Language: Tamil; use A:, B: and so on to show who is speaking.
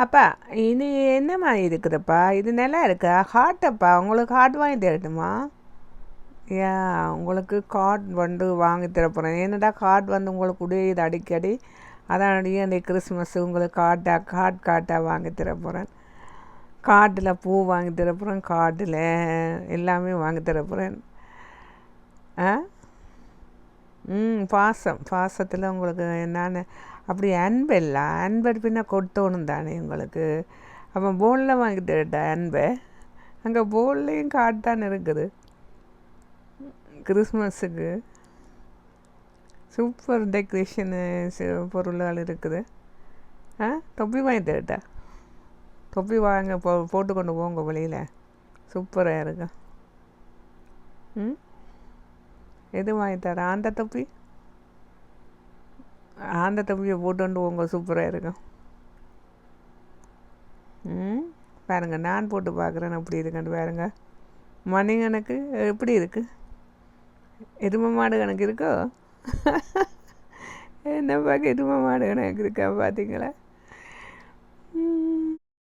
A: அப்பா இது என்ன மாதிரி இருக்குதுப்பா? இது நல்லா இருக்கா? ஹார்ட்டப்பா, உங்களுக்கு ஹார்ட் வாங்கி தரட்டுமா? உங்களுக்கு கார்ட் வந்து வாங்கி தரப்போகிறேன். என்னடா கார்ட் வந்து உங்களுக்கு உடையுது அடிக்கடி, அதானடி அந்த கிறிஸ்மஸ் உங்களுக்கு கார்ட்டாக வாங்கி தரப்போகிறேன். கார்டில் பூ வாங்கி தரப்போகிறேன், கார்டில் எல்லாமே வாங்கி தரப்போகிறேன். ஆ பாசத்தில் உங்களுக்கு நான் அப்படி அன்பு அன்பை பின்ன கொடுத்தோணும் தானே உங்களுக்கு. அப்போ போலில் வாங்கி தரட்டா அன்பை? அங்கே போல்லையும் கார்டு தான் இருக்குது கிறிஸ்மஸுக்கு. சூப்பர் டெக்கரேஷனு பொருள்கள் இருக்குது. தொப்பி வாங்கி தரட்டா? தொப்பி வாங்க போட்டு கொண்டு போங்க வெளியில், சூப்பராக இருக்கும். எது வாங்கி தரேன்? அந்த தொப்பியை போட்டு போங்க, சூப்பராக இருக்கும். பாருங்கள், நான் போட்டு பார்க்குறேன் எப்படி இருக்குன்னு பாருங்க. மணி கணக்கு எப்படி இருக்குது? எருமை மாடு கணக்கு இருக்கோ? என்ன பார்க்க எருமை மாடு கணக்கு இருக்கா பார்த்தீங்களா?